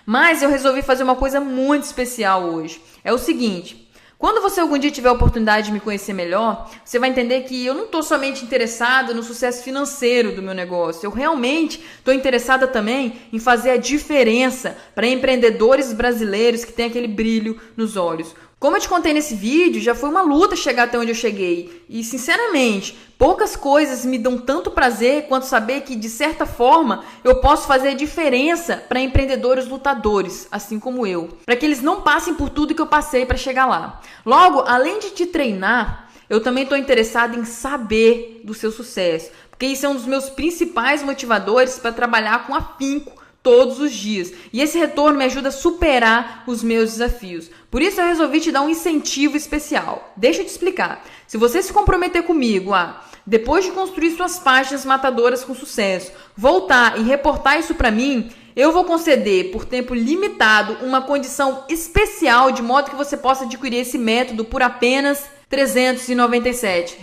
A: Mas eu resolvi fazer uma coisa muito especial hoje. É o seguinte: Quando você algum dia tiver a oportunidade de me conhecer melhor, você vai entender que eu não estou somente interessada no sucesso financeiro do meu negócio. Eu realmente estou interessada também em fazer a diferença para empreendedores brasileiros que têm aquele brilho nos olhos. Como eu te contei nesse vídeo, já foi uma luta chegar até onde eu cheguei. E, sinceramente, poucas coisas me dão tanto prazer quanto saber que, de certa forma, eu posso fazer a diferença para empreendedores lutadores, assim como eu. Para que eles não passem por tudo que eu passei para chegar lá. Logo, além de te treinar, eu também estou interessada em saber do seu sucesso. Porque isso é um dos meus principais motivadores para trabalhar com afinco todos os dias. E esse retorno me ajuda a superar os meus desafios. Por isso eu resolvi te dar um incentivo especial. Deixa eu te explicar. Se você se comprometer comigo a, depois de construir suas páginas matadoras com sucesso, voltar e reportar isso para mim, eu vou conceder por tempo limitado uma condição especial de modo que você possa adquirir esse método por apenas R$ 397.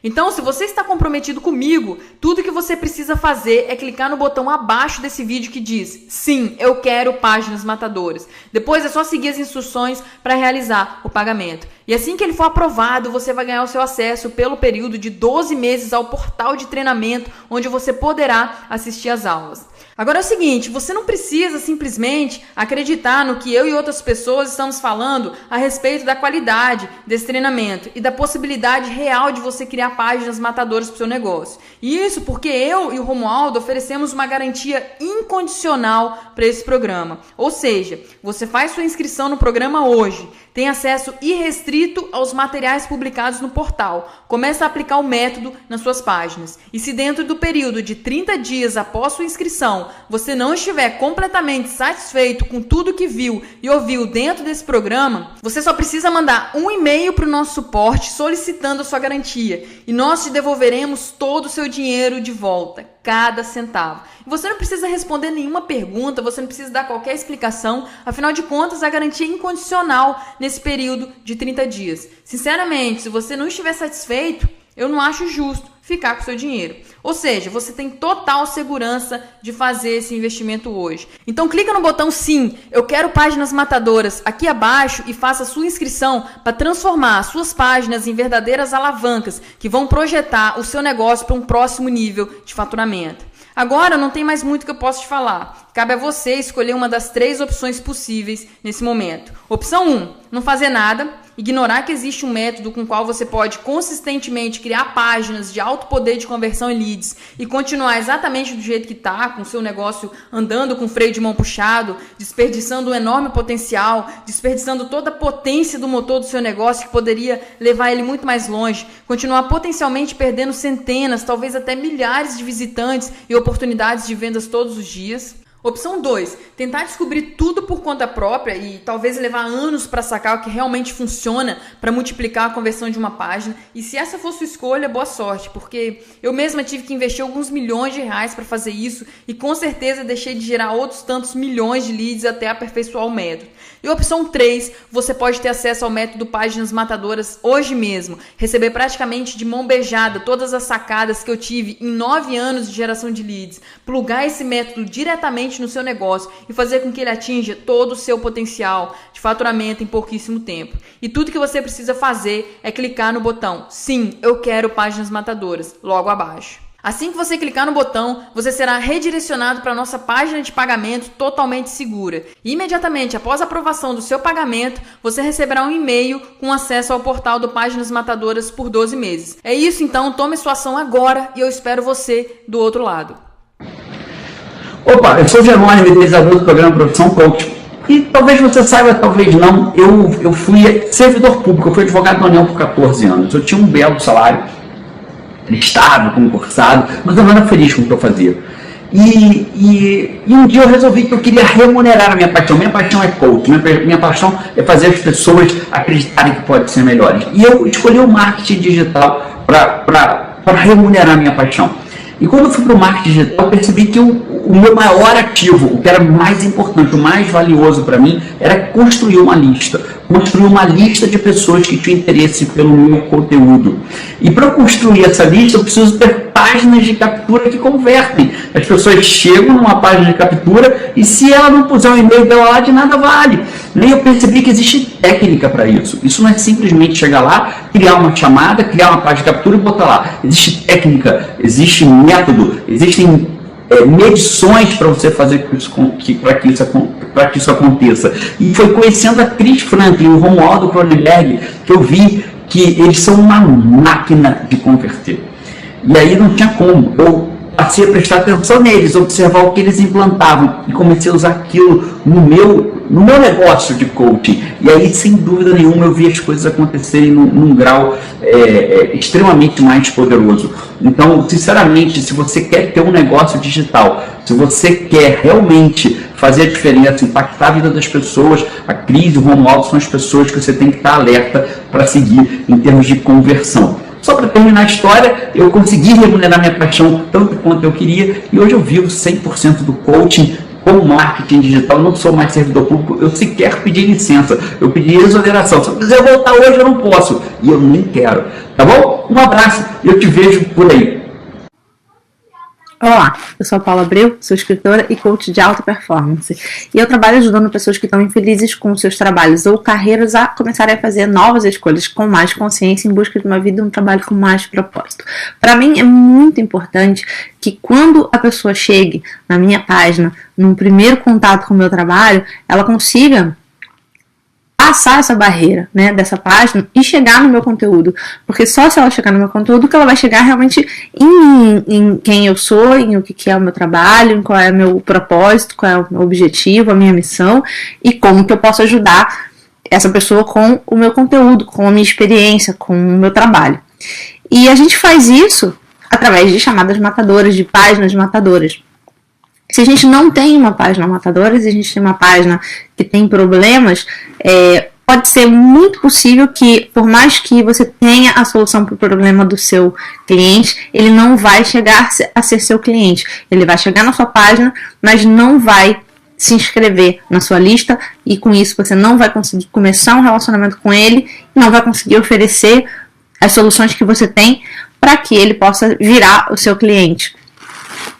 A: Então, se você está comprometido comigo, tudo que você precisa fazer é clicar no botão abaixo desse vídeo que diz: sim, eu quero páginas matadoras. Depois é só seguir as instruções para realizar o pagamento. E assim que ele for aprovado, você vai ganhar o seu acesso pelo período de 12 meses ao portal de treinamento, onde você poderá assistir às aulas. Agora é o seguinte, você não precisa simplesmente acreditar no que eu e outras pessoas estamos falando a respeito da qualidade desse treinamento e da possibilidade real de você criar páginas matadoras para o seu negócio. E isso porque eu e o Romualdo oferecemos uma garantia incondicional para esse programa. Ou seja, você faz sua inscrição no programa hoje, tem acesso irrestrito aos materiais publicados no portal, começa a aplicar o método nas suas páginas. E se dentro do período de 30 dias após sua inscrição, você não estiver completamente satisfeito com tudo que viu e ouviu dentro desse programa, você só precisa mandar um e-mail para o nosso suporte solicitando a sua garantia. E nós te devolveremos todo o seu dinheiro de volta, cada centavo. E você não precisa responder nenhuma pergunta, você não precisa dar qualquer explicação, afinal de contas a garantia é incondicional nesse período de 30 dias. Sinceramente, se você não estiver satisfeito, eu não acho justo ficar com o seu dinheiro. Ou seja, você tem total segurança de fazer esse investimento hoje. Então clica no botão sim, eu quero páginas matadoras aqui abaixo e faça sua inscrição para transformar as suas páginas em verdadeiras alavancas que vão projetar o seu negócio para um próximo nível de faturamento. Agora não tem mais muito que eu possa te falar. Cabe a você escolher uma das 3 opções possíveis nesse momento. Opção 1, não fazer nada, ignorar que existe um método com o qual você pode consistentemente criar páginas de alto poder de conversão em leads e continuar exatamente do jeito que está, com o seu negócio andando com freio de mão puxado, desperdiçando um enorme potencial, desperdiçando toda a potência do motor do seu negócio que poderia levar ele muito mais longe, continuar potencialmente perdendo centenas, talvez até milhares de visitantes e oportunidades de vendas todos os dias. Opção 2, tentar descobrir tudo por conta própria e talvez levar anos para sacar o que realmente funciona para multiplicar a conversão de uma página. E se essa for sua escolha, boa sorte, porque eu mesma tive que investir alguns milhões de reais para fazer isso e com certeza deixei de gerar outros tantos milhões de leads até aperfeiçoar o método. E opção 3, você pode ter acesso ao método Páginas Matadoras hoje mesmo, receber praticamente de mão beijada todas as sacadas que eu tive em 9 anos de geração de leads, plugar esse método diretamente no seu negócio e fazer com que ele atinja todo o seu potencial de faturamento em pouquíssimo tempo. E tudo que você precisa fazer é clicar no botão sim, eu quero Páginas Matadoras, logo abaixo. Assim que você clicar no botão, você será redirecionado para a nossa página de pagamento totalmente segura. E imediatamente após a aprovação do seu pagamento, você receberá um e-mail com acesso ao portal do Páginas Matadoras por 12 meses. É isso então, tome sua ação agora e eu espero você do outro lado.
F: Opa, eu sou o Jerônimo, idealizador do programa Profissão Coach. E talvez você saiba, talvez não, eu fui servidor público, eu fui advogado da União por 14 anos. Eu tinha um belo salário, estável, concursado, mas eu não era feliz com o que eu fazia. E um dia eu resolvi que eu queria remunerar a minha paixão. Minha paixão é coach, minha paixão é fazer as pessoas acreditarem que podem ser melhores. E eu escolhi o marketing digital para remunerar a minha paixão. E quando eu fui para o marketing digital, eu percebi que o meu maior ativo, o que era mais importante, o mais valioso para mim, era construir uma lista. Construir uma lista de pessoas que tinham interesse pelo meu conteúdo. E para construir essa lista, eu preciso páginas de captura que convertem. As pessoas chegam numa página de captura e se ela não puser o e-mail dela lá, de nada vale. E eu percebi que existe técnica para isso. Isso não é simplesmente chegar lá, criar uma chamada, criar uma página de captura e botar lá. Existe técnica, existe método, existem medições para você fazer para que isso aconteça. E foi conhecendo a Chris Franklin e o Romualdo Cronenberg que eu vi que eles são uma máquina de converter. E aí não tinha como. Eu passei a prestar atenção neles, observar o que eles implantavam e comecei a usar aquilo no meu negócio de coaching. E aí, sem dúvida nenhuma, eu vi as coisas acontecerem num grau extremamente mais poderoso. Então, sinceramente, se você quer ter um negócio digital, se você quer realmente fazer a diferença, impactar a vida das pessoas, a Cris e o Romualdo são as pessoas que você tem que estar alerta para seguir em termos de conversão. Só para terminar a história, eu consegui remunerar minha paixão tanto quanto eu queria e hoje eu vivo 100% do coaching com marketing digital. Eu não sou mais servidor público, eu sequer pedi licença, eu pedi exoneração. Se eu quiser voltar hoje, eu não posso e eu nem quero. Tá bom? Um abraço e eu te vejo por aí.
G: Olá, eu sou a Paula Abreu, sou escritora e coach de alta performance. E eu trabalho ajudando pessoas que estão infelizes com seus trabalhos ou carreiras a começarem a fazer novas escolhas com mais consciência em busca de uma vida e um trabalho com mais propósito. Para mim é muito importante que quando a pessoa chegue na minha página, num primeiro contato com o meu trabalho, ela consiga passar essa barreira, né, dessa página e chegar no meu conteúdo, porque só se ela chegar no meu conteúdo que ela vai chegar realmente em quem eu sou, em o que é o meu trabalho, em qual é o meu propósito, qual é o meu objetivo, a minha missão e como que eu posso ajudar essa pessoa com o meu conteúdo, com a minha experiência, com o meu trabalho. E a gente faz isso através de chamadas matadoras, de páginas matadoras. Se a gente não tem uma página matadora, se a gente tem uma página que tem problemas, pode ser muito possível que, por mais que você tenha a solução para o problema do seu cliente, ele não vai chegar a ser seu cliente. Ele vai chegar na sua página, mas não vai se inscrever na sua lista e com isso você não vai conseguir começar um relacionamento com ele, não vai conseguir oferecer as soluções que você tem para que ele possa virar o seu cliente.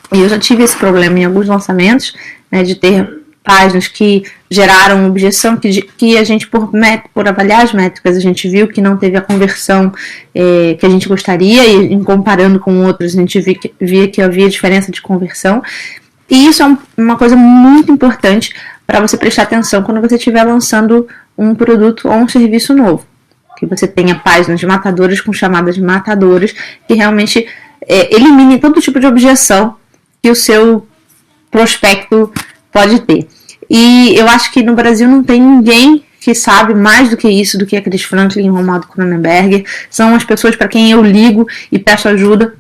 G: E eu já tive esse problema em alguns lançamentos, né, de ter páginas que geraram objeção, que a gente, por avaliar as métricas, a gente viu que não teve a conversão que a gente gostaria, e em comparando com outros, a gente via que havia diferença de conversão. E isso é uma coisa muito importante para você prestar atenção quando você estiver lançando um produto ou um serviço novo. Que você tenha páginas matadoras com chamadas matadoras que realmente eliminem todo tipo de objeção que o seu prospecto pode ter. E eu acho que no Brasil não tem ninguém que sabe mais do que isso, do que a Chris Franklin e o Romualdo Cronenberg. São as pessoas para quem eu ligo e peço ajuda,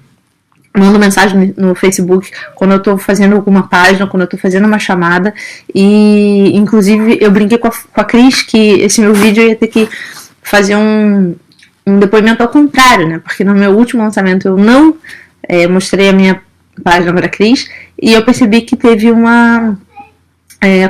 G: mando mensagem no Facebook quando eu estou fazendo alguma página, quando eu estou fazendo uma chamada. E inclusive eu brinquei com a Cris que esse meu vídeo ia ter que fazer um depoimento ao contrário, né? Porque no meu último lançamento eu não mostrei a minha página para a Cris e eu percebi que teve uma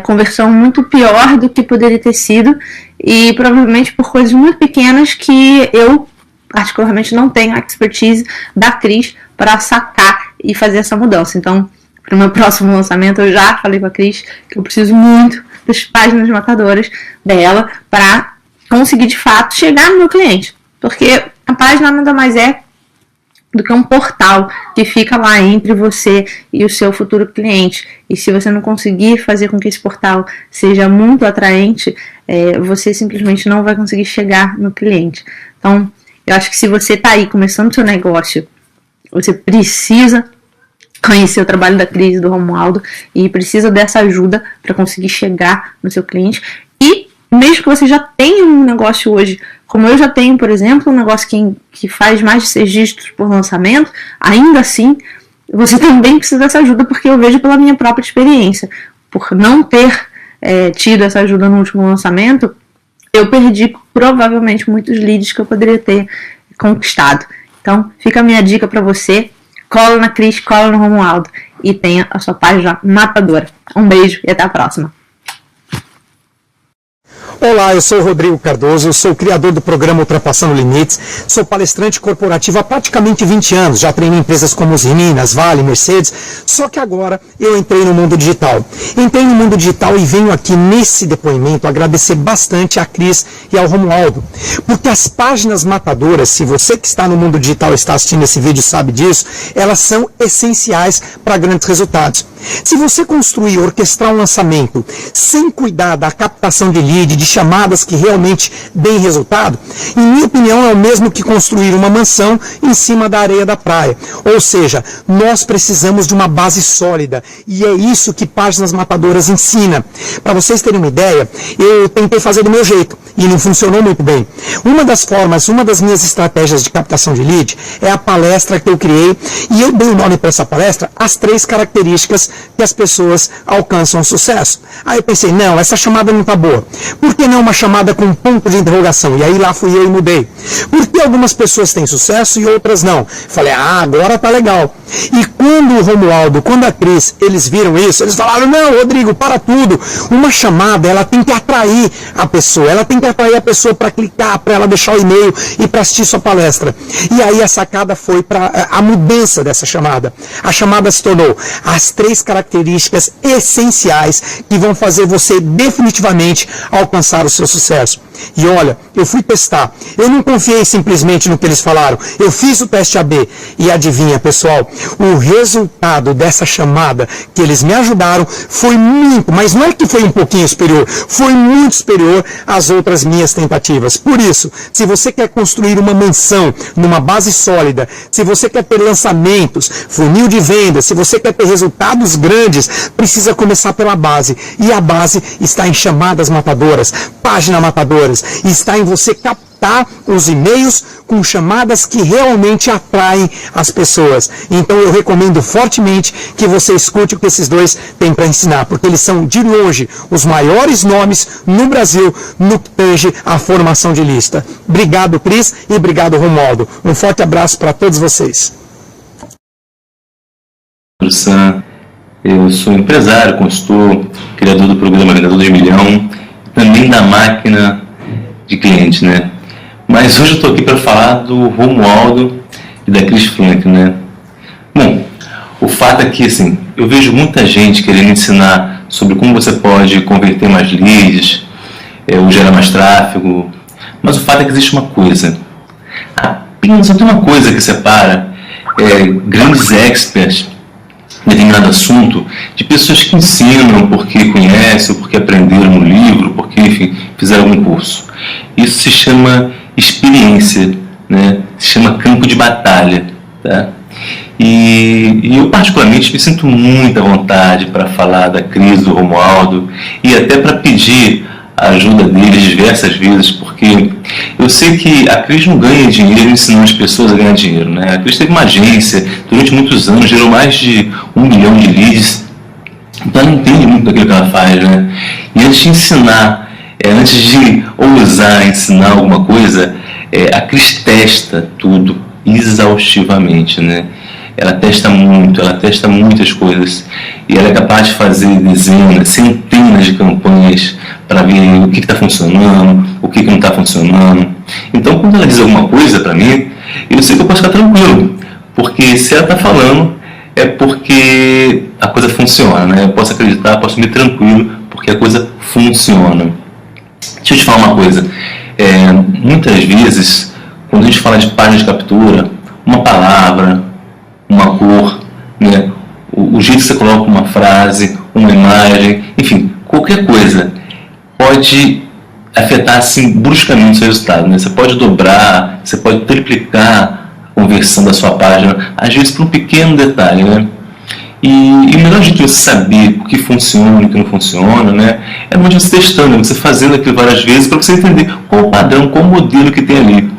G: conversão muito pior do que poderia ter sido e provavelmente por coisas muito pequenas que eu particularmente não tenho a expertise da Cris para sacar e fazer essa mudança. Então, para o meu próximo lançamento eu já falei com a Cris que eu preciso muito das páginas matadoras dela para conseguir de fato chegar no meu cliente, porque a página nada mais é do que um portal que fica lá entre você e o seu futuro cliente. E se você não conseguir fazer com que esse portal seja muito atraente, você simplesmente não vai conseguir chegar no cliente. Então, eu acho que se você está aí começando o seu negócio, você precisa conhecer o trabalho da Cris e do Romualdo e precisa dessa ajuda para conseguir chegar no seu cliente. E mesmo que você já tenha um negócio hoje, como eu já tenho, por exemplo, um negócio que faz mais de 6 dígitos por lançamento, ainda assim, você também precisa dessa ajuda, porque eu vejo pela minha própria experiência. Por não ter tido essa ajuda no último lançamento, eu perdi provavelmente muitos leads que eu poderia ter conquistado. Então, fica a minha dica para você, cola na Cris, cola no Romualdo e tenha a sua página matadora. Um beijo e até a próxima.
H: Olá, eu sou o Rodrigo Cardoso, eu sou o criador do programa Ultrapassando Limites, sou palestrante corporativo há praticamente 20 anos, já treinei empresas como Minas, Vale, Mercedes, só que agora eu entrei no mundo digital. Entrei no mundo digital e venho aqui nesse depoimento agradecer bastante a Cris e ao Romualdo, porque as páginas matadoras, se você que está no mundo digital está assistindo esse vídeo sabe disso, elas são essenciais para grandes resultados. Se você construir, orquestrar um lançamento sem cuidar da captação de lead, de chamadas que realmente deem resultado, em minha opinião é o mesmo que construir uma mansão em cima da areia da praia. Ou seja, nós precisamos de uma base sólida e é isso que Páginas Matadoras ensina. Para vocês terem uma ideia, eu tentei fazer do meu jeito e não funcionou muito bem. Uma das minhas estratégias de captação de lead é a palestra que eu criei e eu dei o nome para essa palestra As 3 Características que as pessoas alcançam sucesso. Aí eu pensei, não, essa chamada não está boa. Por que não uma chamada com um ponto de interrogação? E aí lá fui eu e mudei. Por que algumas pessoas têm sucesso e outras não? Falei, agora tá legal. E quando o Romualdo, quando a Cris, eles viram isso, eles falaram, não, Rodrigo, para tudo. Uma chamada, ela tem que atrair a pessoa. Ela tem que atrair a pessoa para clicar, para ela deixar o e-mail e para assistir sua palestra. E aí a sacada foi para a mudança dessa chamada. A chamada se tornou as 3 características essenciais que vão fazer você definitivamente alcançar o seu sucesso. E olha, eu fui testar. Eu não confiei simplesmente no que eles falaram. Eu fiz o teste AB e adivinha, pessoal, o resultado dessa chamada que eles me ajudaram foi muito, mas não é que foi um pouquinho superior, foi muito superior às outras minhas tentativas. Por isso, se você quer construir uma mansão numa base sólida, se você quer ter lançamentos, funil de vendas, se você quer ter resultados grandes, precisa começar pela base. E a base está em chamadas matadoras, página matadora. Está em você captar os e-mails com chamadas que realmente atraem as pessoas. Então eu recomendo fortemente que você escute o que esses dois têm para ensinar, porque eles são de longe os maiores nomes no Brasil no que tange a formação de lista. Obrigado, Cris, e obrigado, Romualdo. Um forte abraço para todos vocês.
I: Eu sou empresário, consultor, criador do programa Vendedor de Milhão, também da máquina de cliente, né? Mas hoje eu estou aqui para falar do Romualdo e da Cris Frank, né? Bom, o fato é que, assim, eu vejo muita gente querendo ensinar sobre como você pode converter mais leads, ou gerar mais tráfego, mas o fato é que existe uma coisa, apenas só tem uma coisa que separa grandes experts em determinado assunto de pessoas que ensinam porque conhecem, ou porque aprenderam no livro, porque, enfim, fizeram algum curso. Isso se chama experiência, né? Se chama campo de batalha, tá? E eu particularmente me sinto muita vontade para falar da Cris, do Romualdo e até para pedir a ajuda deles diversas vezes, porque eu sei que a Cris não ganha dinheiro ensinando as pessoas a ganhar dinheiro, né? A Cris teve uma agência, durante muitos anos, gerou mais de 1 milhão de leads, então ela entende muito daquilo que ela faz, né? E antes de ensinar, antes de ousar ensinar alguma coisa, a Cris testa tudo exaustivamente, né? Ela testa muito, ela testa muitas coisas e ela é capaz de fazer dezenas, centenas de campanhas para ver o que está funcionando, o que não está funcionando. Então, quando ela diz alguma coisa para mim, eu sei que eu posso ficar tranquilo, porque se ela está falando, é porque a coisa funciona, né? Eu posso acreditar, posso me tranquilo, porque a coisa funciona. Deixa eu te falar uma coisa. Muitas vezes, quando a gente fala de página de captura, uma palavra, uma cor, né? O jeito que você coloca uma frase, uma imagem, enfim, qualquer coisa pode afetar assim bruscamente o seu resultado, né? Você pode dobrar, você pode triplicar a conversão da sua página, às vezes por um pequeno detalhe, né? E o melhor jeito de você saber o que funciona e o que não funciona, né, é muito você testando, você fazendo aquilo várias vezes para você entender qual o padrão, qual o modelo que tem ali.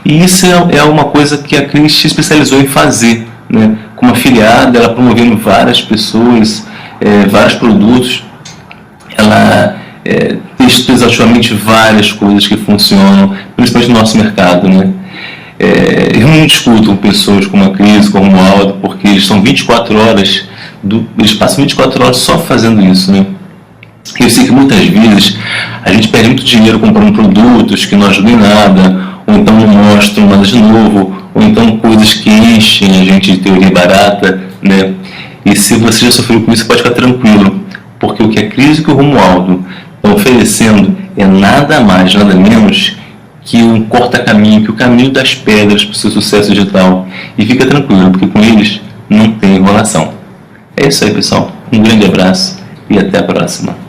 I: E isso é uma coisa que a Cris se especializou em fazer, né? Como afiliada, ela promovendo várias pessoas, vários produtos, ela testou exaustivamente várias coisas que funcionam, principalmente no nosso mercado, né? Eu não discuto com pessoas como a Cris, como o Romualdo, porque eles são 24 horas, eles passam 24 horas só fazendo isso, né? Eu sei que muitas vezes a gente perde muito dinheiro comprando produtos que não ajudam em nada, ou então não mostram nada de novo, ou então coisas que enchem a gente de teoria barata, né? E se você já sofreu com isso, pode ficar tranquilo, porque o que a Cris e o Romualdo estão oferecendo é nada mais, nada menos que um corta-caminho, que o caminho das pedras para o seu sucesso digital. E fica tranquilo, porque com eles não tem enrolação. É isso aí, pessoal. Um grande abraço e até a próxima.